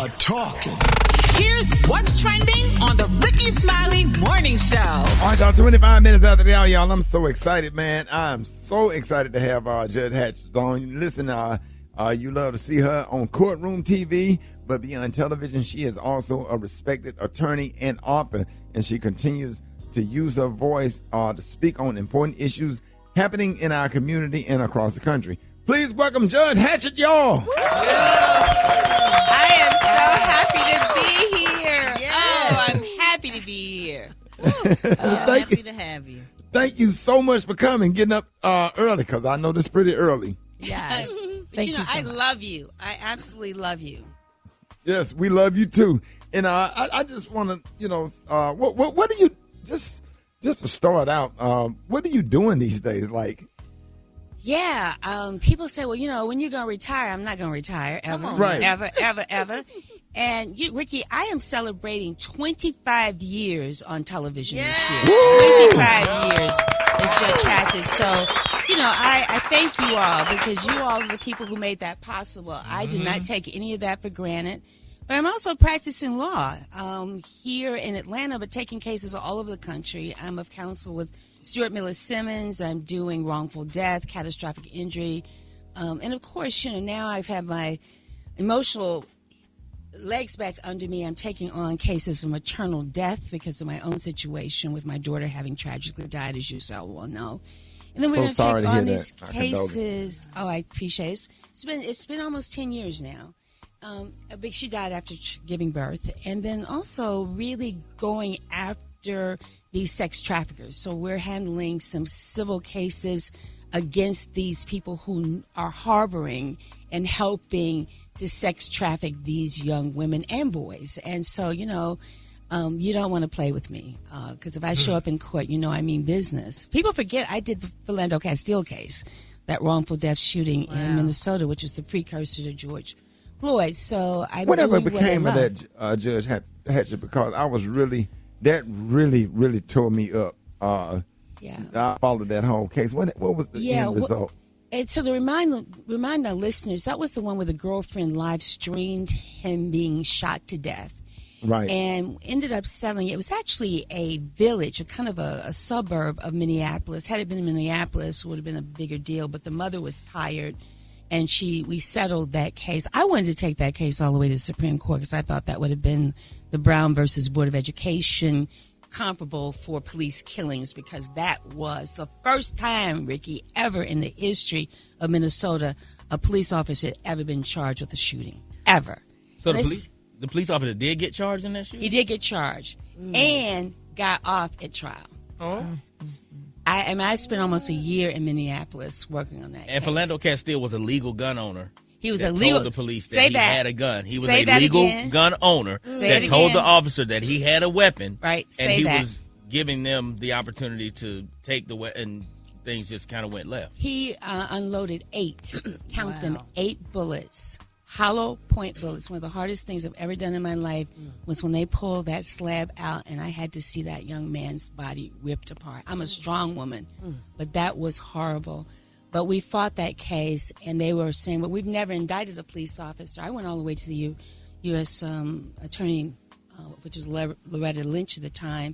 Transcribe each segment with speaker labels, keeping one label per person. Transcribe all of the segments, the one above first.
Speaker 1: are talking.
Speaker 2: Here's what's trending on the Ricky Smiley Morning Show.
Speaker 3: All right, y'all, 25 minutes after the hour, y'all. I'm so excited, man. I'm so excited to have Judge Hatchett on. Listen, you love to see her on Courtroom TV, but beyond television, she is also a respected attorney and author, and she continues to use her voice to speak on important issues happening in our community and across the country. Please welcome Judge Hatchett, y'all.
Speaker 4: I am so happy to be here. Yes. Oh, I'm happy to be here.
Speaker 5: Happy to have you.
Speaker 3: Thank you so much for coming, getting up early, because I know this is pretty early.
Speaker 4: Yes. But you know, I love you. I absolutely love you.
Speaker 3: Yes, we love you too. And I just want to, what do you, just to start out, what are you doing these days? Like,
Speaker 4: yeah, people say, well, when you're going to retire, I'm not going to retire ever,
Speaker 3: right.
Speaker 4: ever. And Ricky, I am celebrating 25 years on television this year. 25 years as Judge Hatchett. So, I thank you all, because you all are the people who made that possible. I do not take any of that for granted. But I'm also practicing law here in Atlanta, but taking cases all over the country. I'm of counsel with Stuart Miller Simmons. I'm doing wrongful death, catastrophic injury. And, of course, now I've had my emotional legs back under me. I'm taking on cases of maternal death because of my own situation with my daughter having tragically died, as you so well know. And then we're going to take on these cases. Oh, I appreciate it. It's been almost 10 years now. But she died after giving birth. And then also really going after these sex traffickers. So we're handling some civil cases against these people who are harboring and helping to sex traffic these young women and boys. And so, you don't want to play with me, because if I show up in court, I mean business. People forget I did the Philando Castile case, that wrongful death shooting in Minnesota, which was the precursor to George Floyd. So I'm
Speaker 3: whatever
Speaker 4: doing
Speaker 3: became
Speaker 4: what I
Speaker 3: of that, Judge Hatchett, because I was really tore me up. I followed that whole case. What was the end result?
Speaker 4: And so to remind our listeners, that was the one where the girlfriend live streamed him being shot to death.
Speaker 3: Right.
Speaker 4: And ended up settling. It was actually a village, a kind of a suburb of Minneapolis. Had it been in Minneapolis, it would have been a bigger deal. But the mother was tired, and we settled that case. I wanted to take that case all the way to the Supreme Court, because I thought that would have been the Brown versus Board of Education comparable for police killings, because that was the first time, Ricky, ever in the history of Minnesota a police officer had ever been charged with a shooting. Ever.
Speaker 6: So the police officer did get charged in that shooting?
Speaker 4: He did get charged and got off at trial.
Speaker 6: Oh.
Speaker 4: I spent almost a year in Minneapolis working on that
Speaker 6: And
Speaker 4: case.
Speaker 6: Philando Castile was a legal gun owner.
Speaker 4: He was
Speaker 6: that
Speaker 4: a legal.
Speaker 6: told the police that he had a gun. He was a legal gun owner that told the officer that he had a weapon.
Speaker 4: Right.
Speaker 6: And he was giving them the opportunity to take the weapon, and things just kind of went left.
Speaker 4: He unloaded 8, count them, 8 bullets, hollow point bullets. One of the hardest things I've ever done in my life was when they pulled that slab out, and I had to see that young man's body ripped apart. I'm a strong woman, but that was horrible. But we fought that case, and they were saying, well, we've never indicted a police officer. I went all the way to the U.S. attorney, which was Loretta Lynch at the time,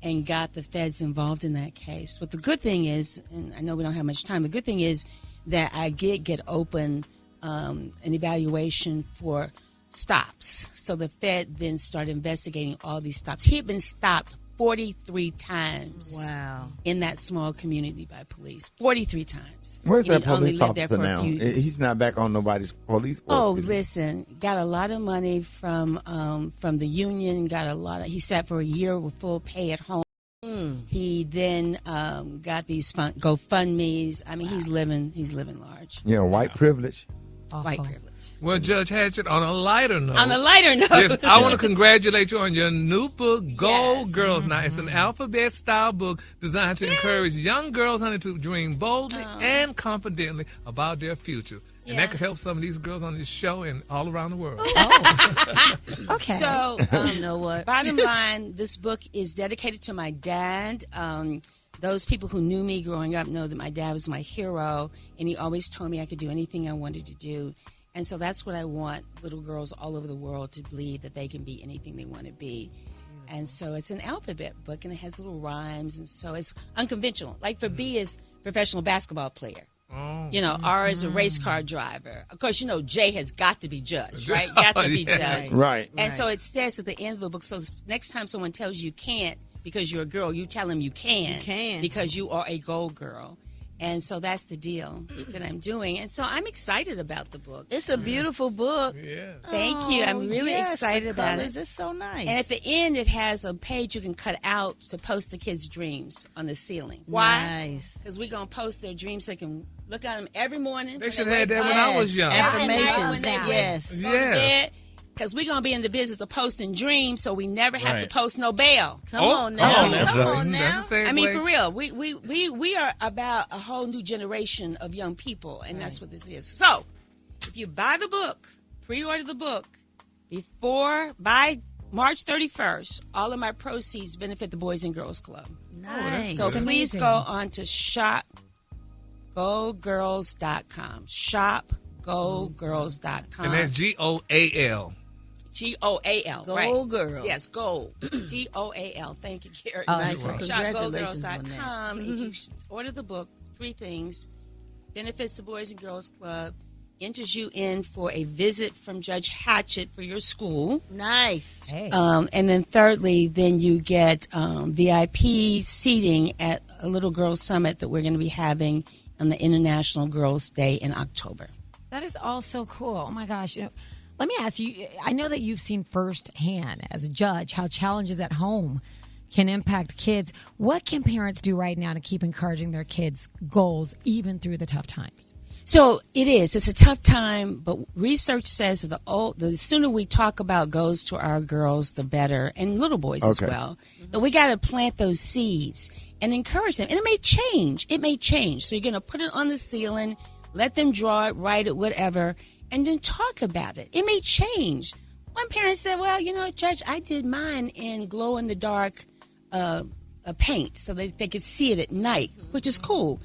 Speaker 4: and got the feds involved in that case. But the good thing is, and I know we don't have much time, the good thing is that I did get open an evaluation for stops. So the Fed then started investigating all these stops. He had been stopped 43 times in that small community by police. 43 times.
Speaker 3: Where's that police officer now? He's not back on nobody's police force.
Speaker 4: Oh, listen, got a lot of money from the union, he sat for a year with full pay at home. He then got these GoFundMes. I mean, he's living large.
Speaker 3: Yeah, white privilege.
Speaker 4: White privilege.
Speaker 1: Well, Judge Hatchett, on a lighter note.
Speaker 4: I
Speaker 1: want to congratulate you on your new book, Go Girls. Now, it's an alphabet-style book designed to encourage young girls, honey, to dream boldly and confidently about their futures. And that could help some of these girls on this show and all around the world.
Speaker 4: Okay. So,
Speaker 5: you know what?
Speaker 4: Bottom line, this book is dedicated to my dad. Those people who knew me growing up know that my dad was my hero, and he always told me I could do anything I wanted to do. And so that's what I want little girls all over the world to believe, that they can be anything they want to be. And so it's an alphabet book, and it has little rhymes, and so it's unconventional. Like for B is professional basketball player.
Speaker 1: Oh.
Speaker 4: You know, R is a race car driver. Of course, you know, J has got to be judged, right? Got to be judged.
Speaker 3: Right.
Speaker 4: And so it says at the end of the book, so next time someone tells you can't because you're a girl, you tell them you can.
Speaker 5: You can.
Speaker 4: Because you are a gold girl. And so that's the deal that I'm doing. And so I'm excited about the book.
Speaker 5: It's a beautiful book.
Speaker 1: Yeah.
Speaker 4: Thank you. I'm really excited about it.
Speaker 5: It's so nice.
Speaker 4: And at the end, it has a page you can cut out to post the kids' dreams on the ceiling. Why?
Speaker 5: Nice.
Speaker 4: Because we're going to post their dreams so they can look at them every morning.
Speaker 1: They should have had that when I was young.
Speaker 5: Affirmations. Yes.
Speaker 1: Yes.
Speaker 4: Because we're going to be in the business of posting dreams, so we never have to post no bail.
Speaker 5: Come on now. Come on now.
Speaker 4: I mean, for real, we are about a whole new generation of young people, and that's what this is. So, if you buy the book, pre-order the book, by March 31st, all of my proceeds benefit the Boys and Girls Club.
Speaker 5: Nice.
Speaker 4: So please go on to shopgogirls.com. Shopgogirls.com.
Speaker 1: And that's GOAL.
Speaker 4: GOAL.
Speaker 5: Gold
Speaker 4: right.
Speaker 5: Girls.
Speaker 4: Yes, gold. GOAL. Thank you, Carrie.
Speaker 5: Oh, that's right.
Speaker 4: Shopgogirls.com. If you order the book, 3 things: benefits the Boys and Girls Club, enters you in for a visit from Judge Hatchett for your school.
Speaker 5: Nice.
Speaker 7: Hey.
Speaker 4: And then thirdly, then you get VIP seating at a Little Girls Summit that we're going to be having on the International Girls' Day in October.
Speaker 7: That is all so cool. Oh, my gosh. You know, let me ask you, I know that you've seen firsthand as a judge how challenges at home can impact kids. What can parents do right now to keep encouraging their kids' goals even through the tough times?
Speaker 4: So it is. It's a tough time, but research says that the sooner we talk about goals to our girls, the better, and little boys as well. But we got to plant those seeds and encourage them. And it may change. It may change. So you're going to put it on the ceiling, let them draw it, write it, whatever, and then talk about it. It may change. One parent said, well, you know, Judge, I did mine in glow-in-the-dark paint so they could see it at night, which is cool.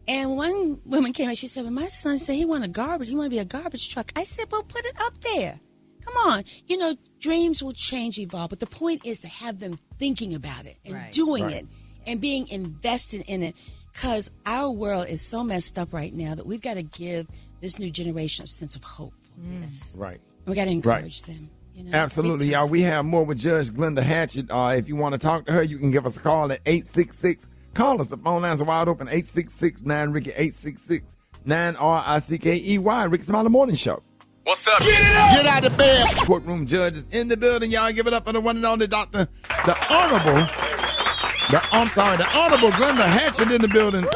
Speaker 4: And one woman came and she said, well, my son said he want to be a garbage truck. I said, well, put it up there. Come on. You know, dreams will change, evolve. But the point is to have them thinking about it and doing it and being invested in it, because our world is so messed up right now that we've got to give this new generation a sense of hope.
Speaker 3: Right.
Speaker 4: We got to encourage them. You know?
Speaker 3: Absolutely, y'all. We have more with Judge Glenda Hatchett. If you want to talk to her, you can give us a call at 866. Call us. The phone lines are wide open. 866-9-RICKY, 866-9-RICKEY. Ricky Smiley Morning Show.
Speaker 8: What's up? Get it up! Get out of bed!
Speaker 3: Courtroom judges in the building. Y'all give it up for the one and only the Honorable Glenda Hatchett in the building.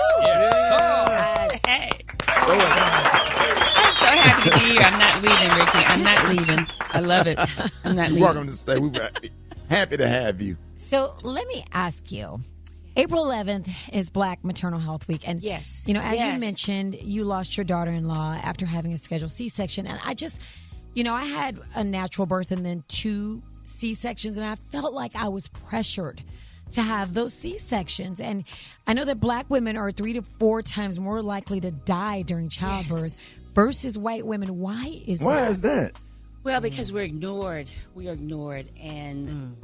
Speaker 4: Hey. I'm so happy to be here. I'm not leaving, Ricky. I'm not leaving. I love it. I'm not leaving.
Speaker 3: You're welcome to stay. We're happy to have you.
Speaker 7: So let me ask you. April 11th is Black Maternal Health Week. And,
Speaker 4: yes,
Speaker 7: you know, as you mentioned, you lost your daughter-in-law after having a scheduled C-section. And I just, you know, I had a natural birth and then 2 C-sections, and I felt like I was pressured to have those C-sections. And I know that Black women are 3 to 4 times more likely to die during childbirth versus white women. Why is that?
Speaker 4: Well, because we're ignored. We are ignored. And...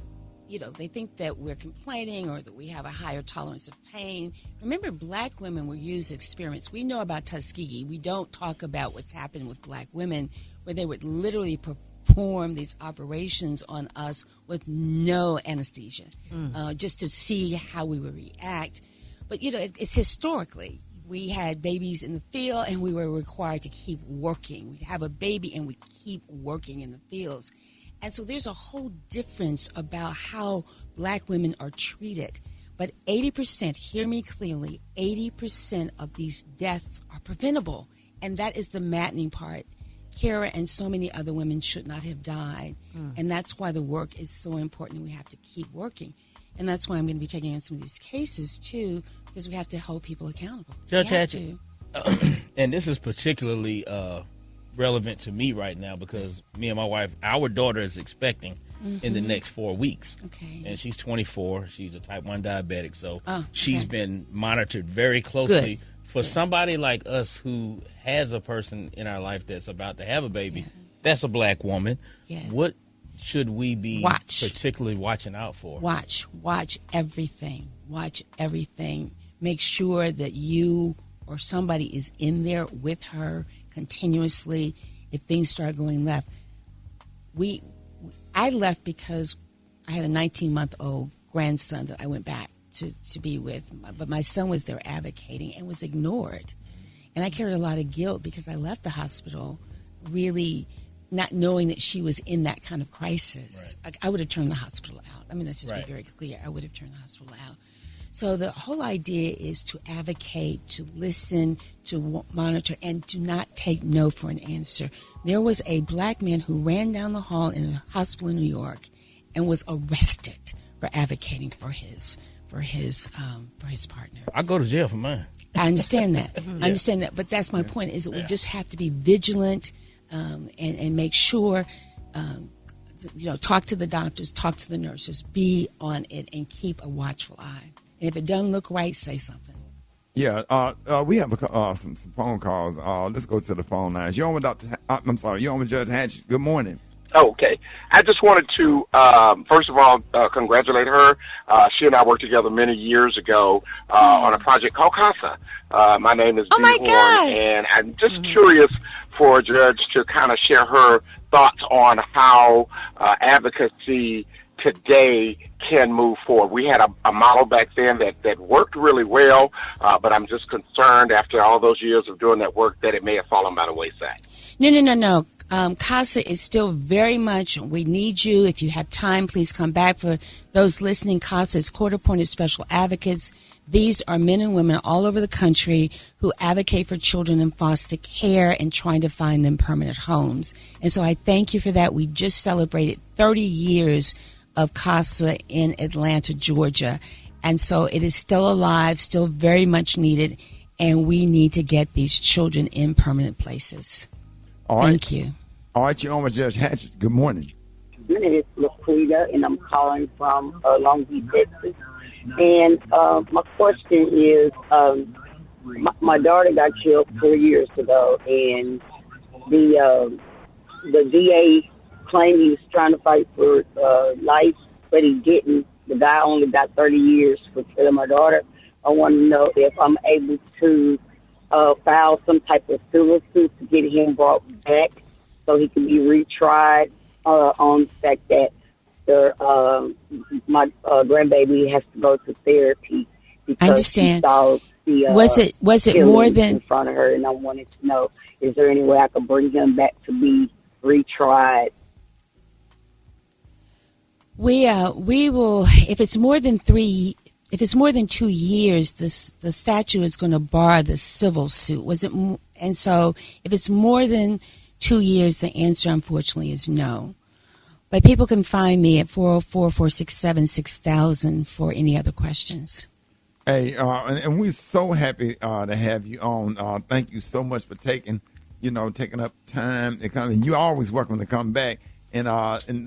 Speaker 4: you know, they think that we're complaining or that we have a higher tolerance of pain. Remember, Black women were used experiments. We know about Tuskegee. We don't talk about what's happened with Black women, where they would literally perform these operations on us with no anesthesia, just to see how we would react. But, you know, it's historically. We had babies in the field, and we were required to keep working. We'd have a baby, and we keep working in the fields. And so there's a whole difference about how Black women are treated. But 80%, hear me clearly, 80% of these deaths are preventable. And that is the maddening part. Kara and so many other women should not have died. And that's why the work is so important, and we have to keep working. And that's why I'm going to be taking on some of these cases, too, because we have to hold people accountable.
Speaker 6: Judge Hatchett, and this is particularly relevant to me right now because me and my wife, our daughter is expecting in the next 4 weeks.
Speaker 4: Okay.
Speaker 6: And she's 24. She's a type 1 diabetic. So she's been monitored very closely for somebody like us who has a person in our life that's about to have a baby, that's a black woman.
Speaker 4: Yeah.
Speaker 6: What should we be particularly watching out for?
Speaker 4: Watch everything. Watch everything. Make sure that you or somebody is in there with her continuously if things start going left. I left because I had a 19-month-old grandson that I went back to be with, but my son was there advocating and was ignored. And I carried a lot of guilt because I left the hospital really not knowing that she was in that kind of crisis.
Speaker 6: Right.
Speaker 4: I would have turned the hospital out. I mean, let's just be very clear. I would have turned the hospital out. So the whole idea is to advocate, to listen, to monitor, and do not take no for an answer. There was a black man who ran down the hall in a hospital in New York and was arrested for advocating for his partner.
Speaker 6: I go to jail for mine.
Speaker 4: I understand that. I understand that. But that's my point, is that we just have to be vigilant and make sure, talk to the doctors, talk to the nurses, be on it, and keep a watchful eye. And if it doesn't look right, say something.
Speaker 3: Yeah, we have some phone calls. Let's go to the phone lines. You're on with Judge Hatchett. Good morning.
Speaker 8: Okay. I just wanted to, first of all, congratulate her. She and I worked together many years ago on a project called CASA. My name is Dee Horn, and I'm just curious for a judge to kind of share her thoughts on how advocacy today can move forward. We had a model back then that worked really well, but I'm just concerned after all those years of doing that work that it may have fallen by the wayside.
Speaker 4: No. CASA is still very much, we need you. If you have time, please come back. For those listening, CASA is court-appointed special advocates. These are men and women all over the country who advocate for children in foster care and trying to find them permanent homes. And so I thank you for that. We just celebrated 30 years of CASA in Atlanta, Georgia. And so it is still alive, still very much needed, and we need to get these children in permanent places. Thank you.
Speaker 3: All right, you're on with Judge Hatchett. Good morning.
Speaker 9: My name is LaQuita, and I'm calling from Long Beach, Texas. And my question is, my daughter got killed 4 years ago, and the DA claimed he was trying to fight for life, but he didn't. The guy only got 30 years for killing my daughter. I want to know if I'm able to file some type of civil suit to get him brought back so he can be retried on the fact that my grandbaby has to go to therapy because she saw the
Speaker 4: was it more than
Speaker 9: in front of her, and I wanted to know, is there any way I could bring him back to be retried?
Speaker 4: We will, if it's more than 2 years, the statute is going to bar the civil suit. And so if it's more than 2 years, the answer unfortunately is no. But people can find me at 404-467-6000 for any other questions.
Speaker 3: Hey, and we're so happy to have you on. Thank you so much for taking up time. You're always welcome to come back and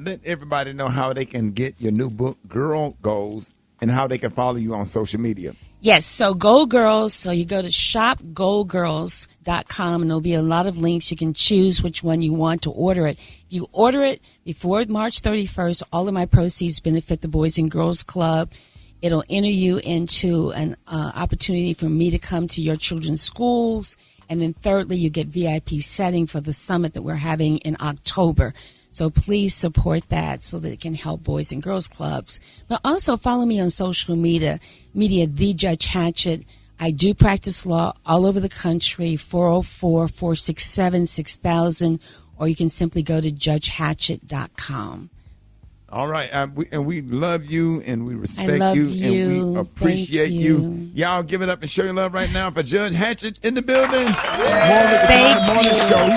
Speaker 3: let everybody know how they can get your new book, Girl Goals, and how they can follow you on social media.
Speaker 4: Yes, so Gold Girls, so you go to shopgoldgirls.com, and there'll be a lot of links. You can choose which one you want to order it. If you order it before March 31st, all of my proceeds benefit the Boys and Girls Club. It'll enter you into an opportunity for me to come to your children's schools. And then thirdly, you get VIP setting for the summit that we're having in October. So please support that so that it can help Boys and Girls Clubs. But also follow me on social media, The Judge Hatchett. I do practice law all over the country, 404-467-6000, or you can simply go to judgehatchett.com.
Speaker 3: All right. We love you, and we respect
Speaker 4: you,
Speaker 3: and we appreciate you. Y'all give it up and show your love right now for Judge Hatchett in the building.
Speaker 4: Thank you.
Speaker 3: Morning show.